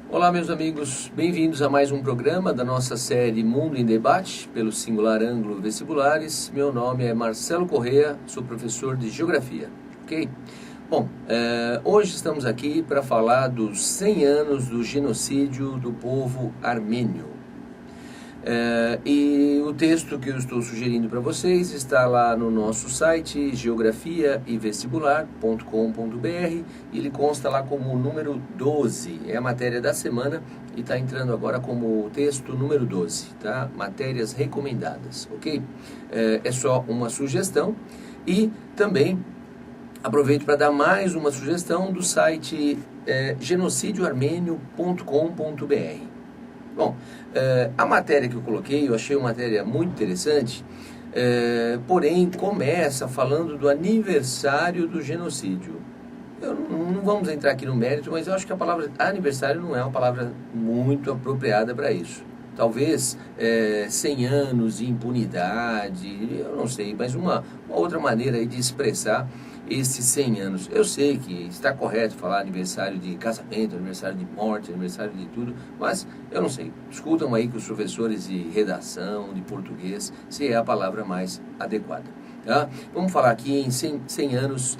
Olá, meus amigos, bem-vindos a mais um programa da nossa série Mundo em Debate, pelo Singular Ângulo Vestibulares. Meu nome é Marcelo Correa, sou professor de Geografia, ok? Bom, hoje estamos aqui para falar dos 100 anos do genocídio do povo armênio. E o texto que eu estou sugerindo para vocês está lá no nosso site geografiaevestibular.com.br. Ele consta lá como o número 12, é a matéria da semana e está entrando agora como o texto número 12, tá? Matérias recomendadas, ok? É só uma sugestão e também aproveito para dar mais uma sugestão do site genocidioarmenio.com.br. Bom, a matéria que eu coloquei, eu achei uma matéria muito interessante, porém começa falando do aniversário do genocídio. Não vamos entrar aqui no mérito, mas eu acho que a palavra aniversário não é uma palavra muito apropriada para isso. Talvez 100 anos de impunidade, eu não sei, mas uma outra maneira aí de expressar esses 100 anos. Eu sei que está correto falar aniversário de casamento, aniversário de morte, aniversário de tudo, mas eu não sei. Discutam aí com os professores de redação, de português, se é a palavra mais adequada. Tá? Vamos falar aqui em 100 anos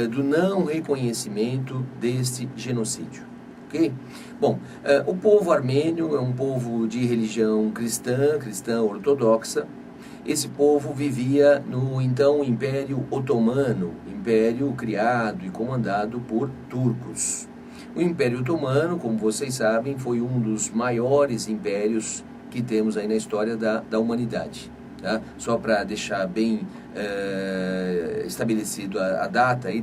do não reconhecimento deste genocídio. Okay? Bom, o povo armênio é um povo de religião cristã ortodoxa. Esse povo vivia no então Império Otomano, império criado e comandado por turcos. O Império Otomano, como vocês sabem, foi um dos maiores impérios que temos aí na história da humanidade. Tá? Só para deixar bem estabelecido a data aí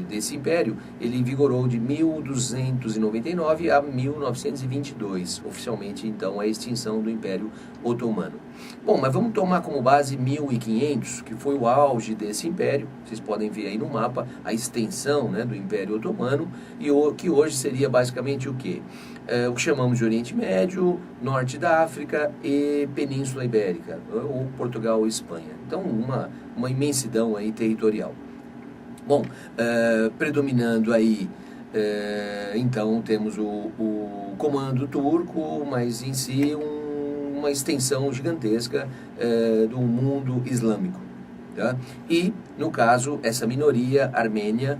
desse império, ele vigorou de 1299 a 1922, oficialmente então a extinção do Império Otomano. Bom, mas vamos tomar como base 1500, que foi o auge desse império. Vocês podem ver aí no mapa a extensão, né, do Império Otomano, e que hoje seria basicamente o quê? O que chamamos de Oriente Médio, Norte da África e Península Ibérica, ou Portugal ou Espanha. Então, uma imensidão aí territorial. Bom, predominando aí, então, temos o comando turco, mas em si uma extensão gigantesca do mundo islâmico. Tá? E, no caso, essa minoria armênia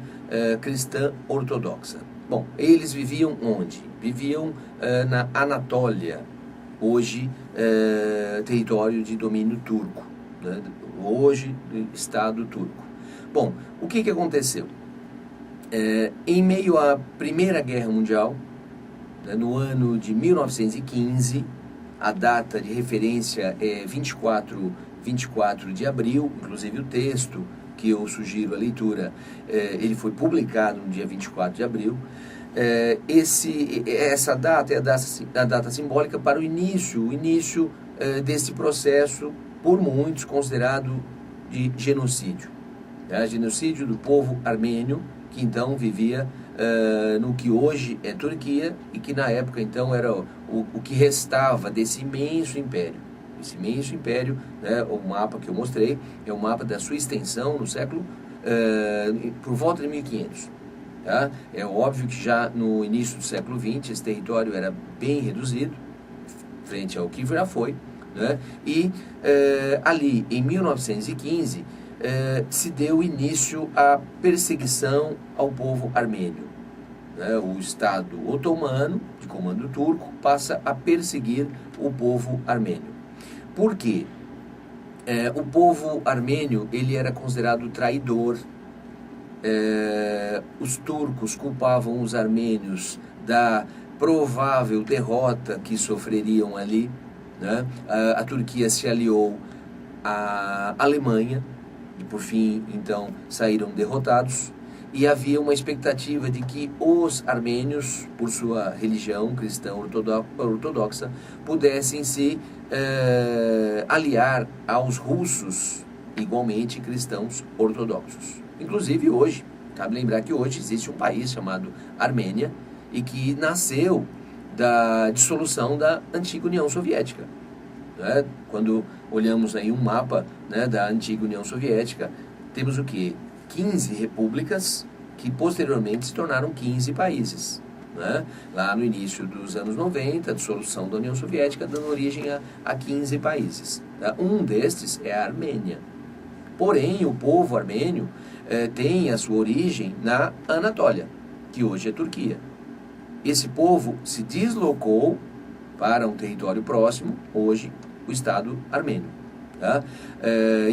cristã ortodoxa. Bom, eles viviam onde? Viviam na Anatólia, hoje território de domínio turco, né? Hoje Estado turco. Bom, o que aconteceu? Em meio à Primeira Guerra Mundial, né, no ano de 1915, a data de referência é 24 de abril, inclusive o texto que eu sugiro a leitura, ele foi publicado no dia 24 de abril. Essa data é a data simbólica para o início desse processo, por muitos considerado de genocídio. Tá? Genocídio do povo armênio, que então vivia no que hoje é Turquia e que na época então era o que restava desse imenso império. Esse imenso império, né, o mapa que eu mostrei, é o mapa da sua extensão no século, por volta de 1500. Tá? É óbvio que já no início do século XX esse território era bem reduzido, frente ao que já foi, né? E ali em 1915 se deu início à perseguição ao povo armênio. Né? O Estado otomano, de comando turco, passa a perseguir o povo armênio. Por quê? O povo armênio ele era considerado traidor. Os turcos culpavam os armênios da provável derrota que sofreriam ali, né? A Turquia se aliou à Alemanha e por fim então saíram derrotados, e havia uma expectativa de que os armênios, por sua religião cristã ortodoxa, pudessem se aliar aos russos, igualmente cristãos ortodoxos. Inclusive hoje, cabe lembrar que hoje existe um país chamado Armênia e que nasceu da dissolução da antiga União Soviética. Né? Quando olhamos aí um mapa, né, da antiga União Soviética, temos o quê? 15 repúblicas que posteriormente se tornaram 15 países. Né? Lá no início dos anos 90, a dissolução da União Soviética, dando origem a 15 países. Tá? Um destes é a Armênia. Porém, o povo armênio tem a sua origem na Anatólia, que hoje é Turquia. Esse povo se deslocou para um território próximo, hoje o Estado armênio. Tá?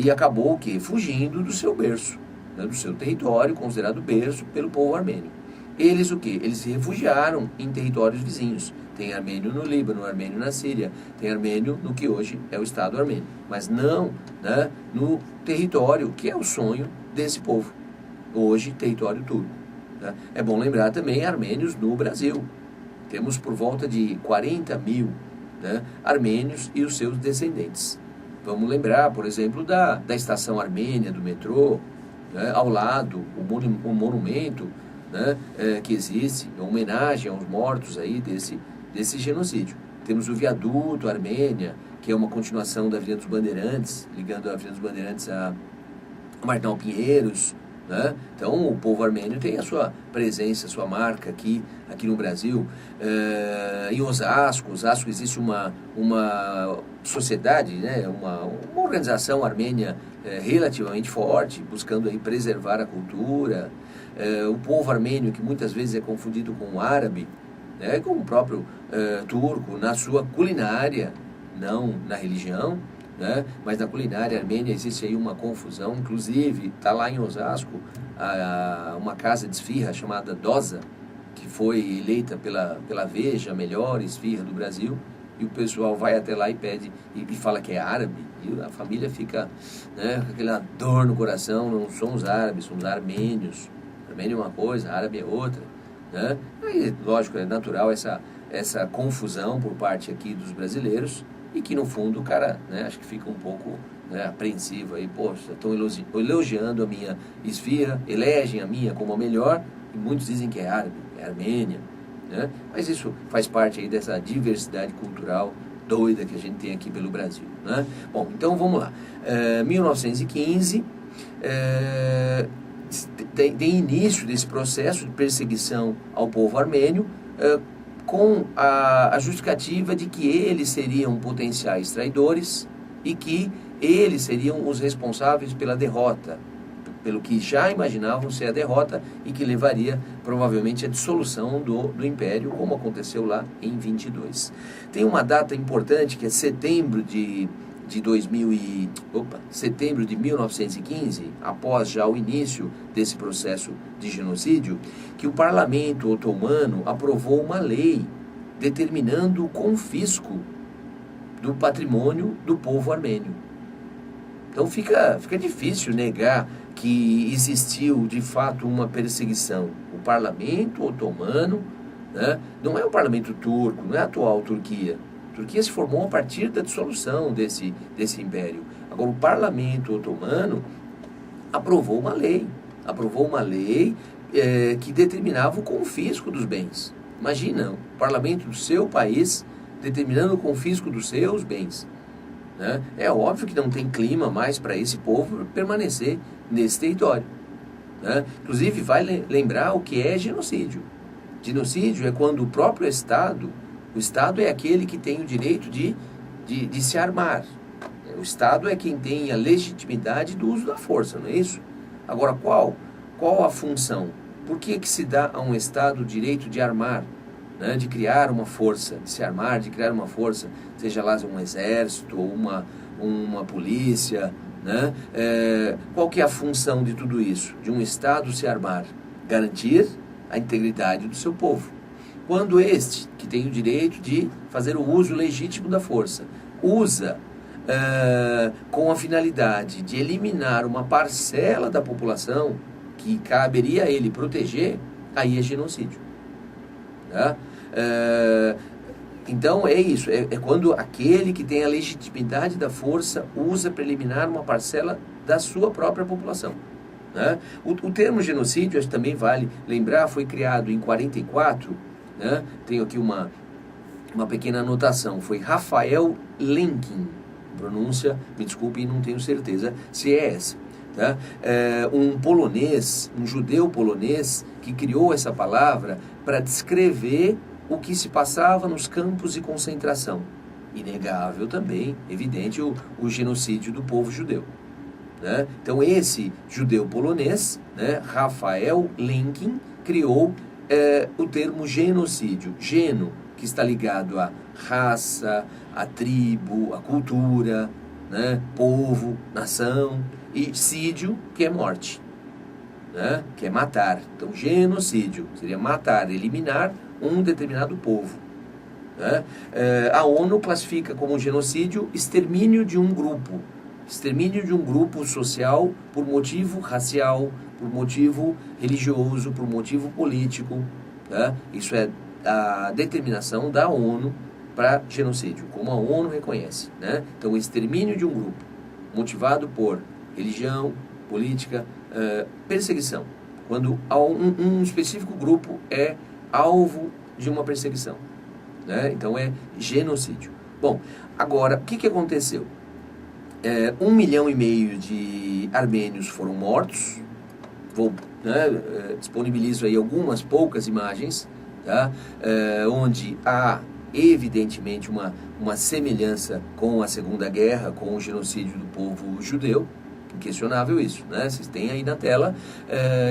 E acabou o quê? Fugindo do seu berço, né? Do seu território, considerado berço pelo povo armênio. Eles o quê? Eles se refugiaram em territórios vizinhos. Tem armênio no Líbano, armênio na Síria, tem armênio no que hoje é o Estado armênio. Mas não, né, no território que é o sonho desse povo, hoje território turco. Né? É bom lembrar também armênios no Brasil. Temos por volta de 40 mil, né, armênios e os seus descendentes. Vamos lembrar, por exemplo, da estação armênia do metrô, né, ao lado, o monumento, né, que existe, em homenagem aos mortos aí desse genocídio. Temos o viaduto Armênia, que é uma continuação da Avenida dos Bandeirantes, ligando a Avenida dos Bandeirantes a Marginal Pinheiros. Né? Então, o povo armênio tem a sua presença, a sua marca aqui no Brasil. Em Osasco existe uma sociedade, né? uma organização armênia relativamente forte, buscando aí preservar a cultura. O povo armênio, que muitas vezes é confundido com o árabe, né? Com o próprio turco, na sua culinária, não na religião. Né? Mas na culinária armênia existe aí uma confusão, inclusive está lá em Osasco uma casa de esfirra chamada Dosa, que foi eleita pela Veja a melhor esfirra do Brasil, e o pessoal vai até lá e pede e fala que é árabe, e a família fica, né, com aquela dor no coração. Não somos árabes, somos armênios. Armênio é uma coisa, árabe é outra. Né? Aí, lógico, é natural essa confusão por parte aqui dos brasileiros, e que no fundo o cara, né, acho que fica um pouco, né, apreensivo aí, poxa, estão elogiando a minha esfirra, elegem a minha como a melhor, e muitos dizem que é árabe, é armênia, né? Mas isso faz parte aí dessa diversidade cultural doida que a gente tem aqui pelo Brasil, né? Bom, então vamos lá. 1915 tem início desse processo de perseguição ao povo armênio, com a justificativa de que eles seriam potenciais traidores e que eles seriam os responsáveis pela derrota, pelo que já imaginavam ser a derrota e que levaria provavelmente à dissolução do Império, como aconteceu lá em 22. Tem uma data importante que é setembro de 1915, após já o início desse processo de genocídio, que o parlamento otomano aprovou uma lei determinando o confisco do patrimônio do povo armênio. Então fica difícil negar que existiu de fato uma perseguição. O parlamento otomano, né, não é o parlamento turco, não é a atual Turquia. A Turquia se formou a partir da dissolução desse império. Agora, o parlamento otomano aprovou uma lei que determinava o confisco dos bens. Imagina, o parlamento do seu país determinando o confisco dos seus bens. Né? É óbvio que não tem clima mais para esse povo permanecer nesse território. Né? Inclusive, vai lembrar o que é genocídio. Genocídio é quando o próprio Estado, o Estado é aquele que tem o direito de se armar. O Estado é quem tem a legitimidade do uso da força, não é isso? Agora, qual a função? Por que se dá a um Estado o direito de armar, né? De criar uma força, de se armar, de criar uma força, seja lá um exército ou uma polícia, né? Qual que é a função de tudo isso? De um Estado se armar? Garantir a integridade do seu povo. Quando este, que tem o direito de fazer o uso legítimo da força, usa com a finalidade de eliminar uma parcela da população que caberia a ele proteger, aí é genocídio. Tá? Então é isso, é quando aquele que tem a legitimidade da força usa para eliminar uma parcela da sua própria população. Né? O termo genocídio, acho que também vale lembrar, foi criado em 44, né? Tenho aqui uma pequena anotação, foi Rafael Lemkin, pronúncia, me desculpem, não tenho certeza se é essa. Tá? Um polonês, um judeu polonês, que criou essa palavra para descrever o que se passava nos campos de concentração. Inegável também, evidente, o genocídio do povo judeu. Né? Então esse judeu polonês, né, Rafael Lemkin, criou o termo genocídio. Geno, que está ligado à raça, à tribo, à cultura, né, povo, nação, e sídio, que é morte, né, que é matar. Então genocídio seria matar, eliminar um determinado povo. Né? A ONU classifica como genocídio extermínio de um grupo. Extermínio de um grupo social por motivo racial, por motivo religioso, por motivo político. Tá? Isso é a determinação da ONU para genocídio, como a ONU reconhece. Né? Então, o extermínio de um grupo motivado por religião, política, perseguição. Quando um específico grupo é alvo de uma perseguição. Né? Então, é genocídio. Bom, agora, o que aconteceu? 1,5 milhão de armênios foram mortos. Disponibilizo aí algumas poucas imagens, tá? Onde há evidentemente uma semelhança com a Segunda Guerra, com o genocídio do povo judeu. Inquestionável isso, né? Vocês têm aí na tela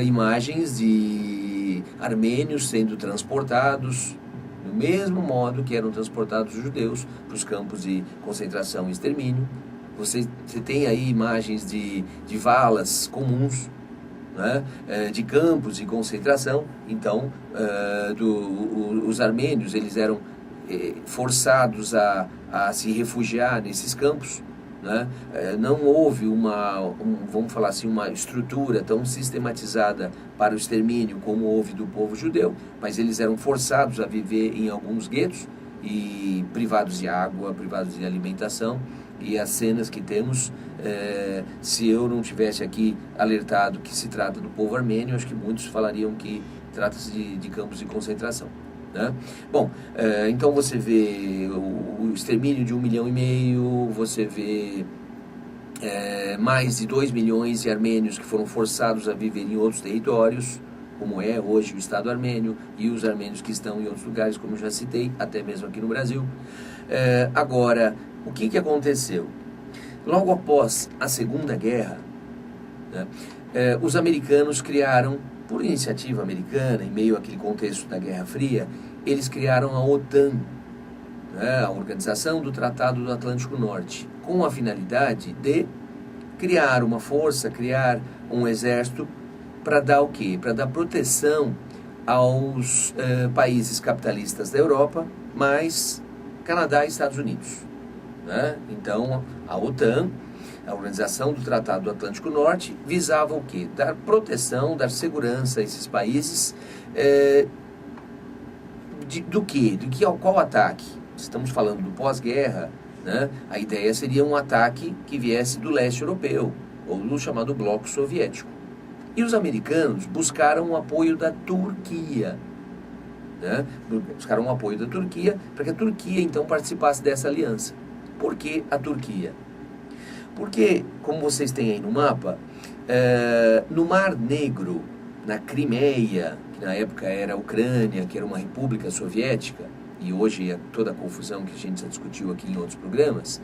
imagens de armênios sendo transportados do mesmo modo que eram transportados os judeus para os campos de concentração e extermínio. Você tem aí imagens de valas comuns, né, de campos de concentração. Então, os armênios eles eram forçados a se refugiar nesses campos. Né? Não houve vamos falar assim, uma estrutura tão sistematizada para o extermínio como houve do povo judeu, mas eles eram forçados a viver em alguns guetos e privados de água, privados de alimentação. E as cenas que temos, se eu não tivesse aqui alertado que se trata do povo armênio, acho que muitos falariam que trata-se de campos de concentração. Né? Bom, então você vê o extermínio de 1,5 milhão, você vê mais de 2 milhões de armênios que foram forçados a viver em outros territórios, como é hoje o Estado armênio, e os armênios que estão em outros lugares, como eu já citei, até mesmo aqui no Brasil. Agora, o que aconteceu? Logo após a Segunda Guerra, né, os americanos criaram, por iniciativa americana, em meio àquele contexto da Guerra Fria, eles criaram a OTAN, né, a Organização do Tratado do Atlântico Norte, com a finalidade de criar uma força, criar um exército para dar o quê? Para dar proteção aos países capitalistas da Europa, mais Canadá e Estados Unidos. Né? Então, a OTAN, a Organização do Tratado do Atlântico Norte, visava o quê? Dar proteção, dar segurança a esses países. Do quê? Qual ataque? Estamos falando do pós-guerra, né? A ideia seria um ataque que viesse do leste europeu, ou do chamado bloco soviético. E os americanos buscaram o apoio da Turquia. Né? Buscaram o apoio da Turquia para que a Turquia então participasse dessa aliança. Por que a Turquia? Porque, como vocês têm aí no mapa, no Mar Negro, na Crimeia, que na época era a Ucrânia, que era uma república soviética, e hoje é toda a confusão que a gente já discutiu aqui em outros programas,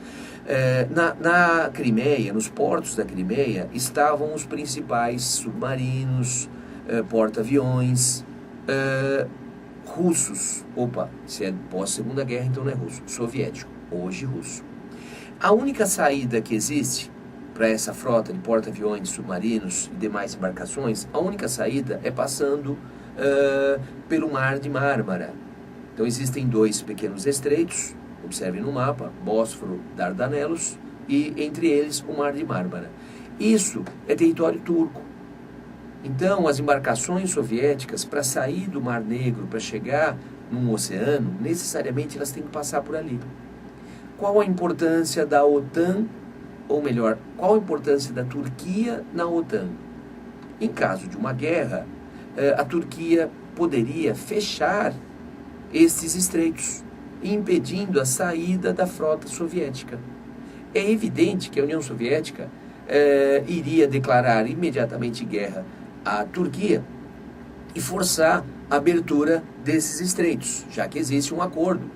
na Crimeia, nos portos da Crimeia, estavam os principais submarinos, porta-aviões, russos. Se é pós-Segunda Guerra, então não é russo, soviético, hoje russo. A única saída que existe para essa frota de porta-aviões, submarinos e demais embarcações, a única saída é passando pelo Mar de Mármara. Então existem 2 pequenos estreitos, observem no mapa, Bósforo, Dardanelos, e entre eles o Mar de Mármara. Isso é território turco. Então as embarcações soviéticas, para sair do Mar Negro, para chegar num oceano, necessariamente elas têm que passar por ali. Qual a importância da OTAN, ou melhor, qual a importância da Turquia na OTAN? Em caso de uma guerra, a Turquia poderia fechar esses estreitos, impedindo a saída da frota soviética. É evidente que a União Soviética iria declarar imediatamente guerra à Turquia e forçar a abertura desses estreitos, já que existe um acordo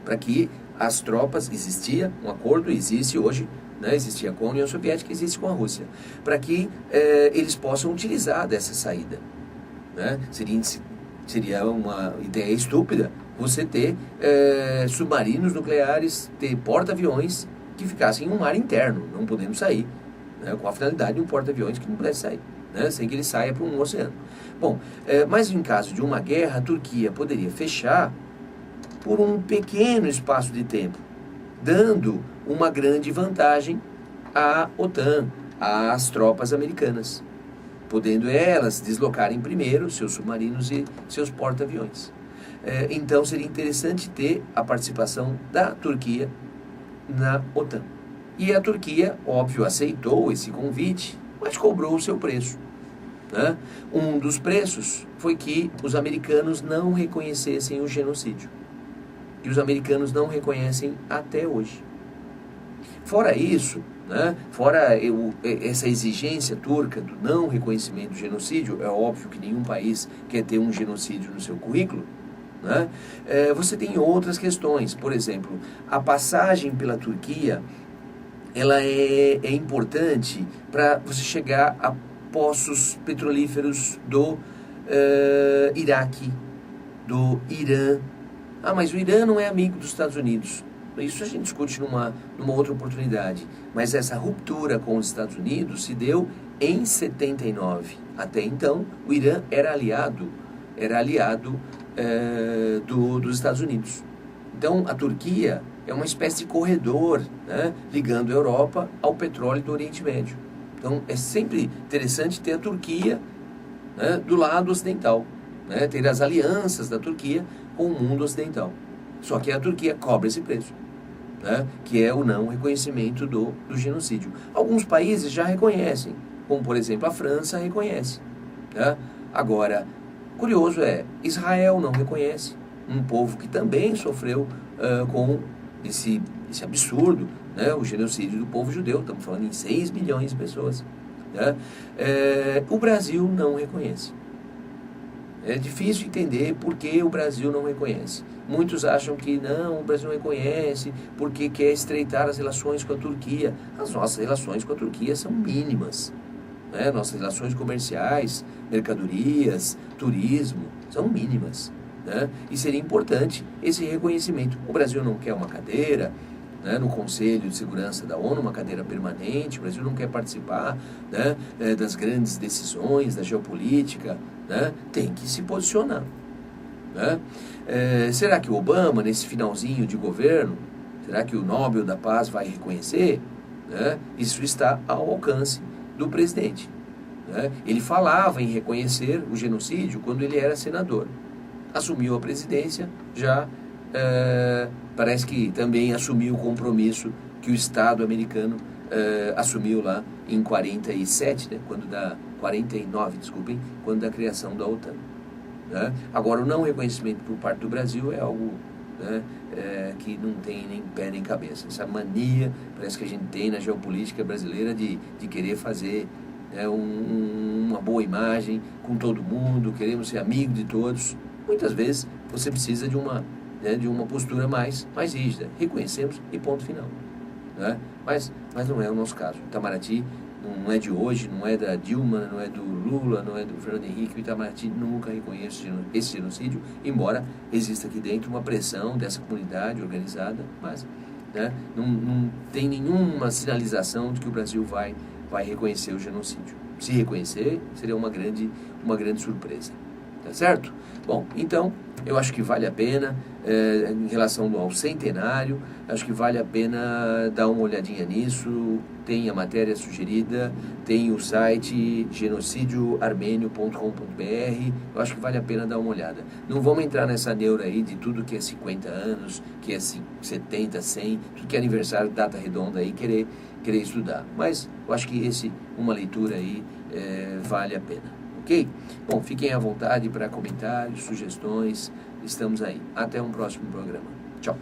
para que as tropas, existia um acordo, existe hoje, né, existia com a União Soviética, existe com a Rússia, para que eles possam utilizar dessa saída. Né? Seria uma ideia estúpida você ter submarinos nucleares, ter porta-aviões que ficassem em um mar interno, não podendo sair, né, com a finalidade de um porta-aviões que não pudesse sair, né, sem que ele saia para um oceano. Bom, mas em caso de uma guerra, a Turquia poderia fechar por um pequeno espaço de tempo, dando uma grande vantagem à OTAN, às tropas americanas, podendo elas deslocarem primeiro seus submarinos e seus porta-aviões. Então seria interessante ter a participação da Turquia na OTAN. E a Turquia, óbvio, aceitou esse convite, mas cobrou o seu preço. Né? Um dos preços foi que os americanos não reconhecessem o genocídio. E os americanos não reconhecem até hoje. Fora isso, né, fora essa exigência turca do não reconhecimento do genocídio, é óbvio que nenhum país quer ter um genocídio no seu currículo, né, você tem outras questões. Por exemplo, a passagem pela Turquia, ela é importante para você chegar a poços petrolíferos do Iraque, do Irã. Ah, mas o Irã não é amigo dos Estados Unidos. Isso a gente discute numa outra oportunidade. Mas essa ruptura com os Estados Unidos se deu em 79. Até então, o Irã era aliado dos Estados Unidos. Então, a Turquia é uma espécie de corredor, né, ligando a Europa ao petróleo do Oriente Médio. Então, é sempre interessante ter a Turquia, né, do lado ocidental, né, ter as alianças da Turquia com o mundo ocidental. Só que a Turquia cobra esse preço, né, que é o não reconhecimento do genocídio. Alguns países já reconhecem, como por exemplo a França reconhece. Né? Agora, curioso Israel não reconhece, um povo que também sofreu com esse absurdo, né, o genocídio do povo judeu. Estamos falando em 6 milhões de pessoas. Né? O Brasil não reconhece. É difícil entender por que o Brasil não reconhece. Muitos acham que não, o Brasil não reconhece porque quer estreitar as relações com a Turquia. As nossas relações com a Turquia são mínimas. Né? Nossas relações comerciais, mercadorias, turismo, são mínimas. Né? E seria importante esse reconhecimento. O Brasil não quer uma cadeira, né, no Conselho de Segurança da ONU, uma cadeira permanente. O Brasil não quer participar, né, das grandes decisões, da geopolítica. Né? Tem que se posicionar. Né? Será que o Obama, nesse finalzinho de governo, será que o Nobel da Paz vai reconhecer? Né? Isso está ao alcance do presidente. Né? Ele falava em reconhecer o genocídio quando ele era senador. Assumiu a presidência, já parece que também assumiu o compromisso que o Estado americano assumiu lá em 47, né, 49, desculpem, quando da criação da OTAN. Né? Agora, o não reconhecimento por parte do Brasil é algo, né, que não tem nem pé nem cabeça. Essa mania parece que a gente tem na geopolítica brasileira de querer fazer, né, uma boa imagem com todo mundo, queremos ser amigo de todos. Muitas vezes você precisa de uma postura mais rígida. Reconhecemos e ponto final. Né? Mas não é o nosso caso. O Itamaraty não é de hoje, não é da Dilma, não é do Lula, não é do Fernando Henrique. O Itamaraty nunca reconhece esse genocídio, embora exista aqui dentro uma pressão dessa comunidade organizada, mas, né, não tem nenhuma sinalização de que o Brasil vai reconhecer o genocídio. Se reconhecer, seria uma grande surpresa. Tá certo? Bom, então, eu acho que vale a pena, em relação ao centenário, acho que vale a pena dar uma olhadinha nisso. Tem a matéria sugerida, tem o site genocidioarmenio.com.br. Eu acho que vale a pena dar uma olhada. Não vamos entrar nessa neura aí de tudo que é 50 anos, que é 70, 100, tudo que é aniversário, data redonda aí, querer estudar. Mas eu acho que uma leitura aí vale a pena. Ok? Bom, fiquem à vontade para comentários, sugestões. Estamos aí. Até um próximo programa. Tchau.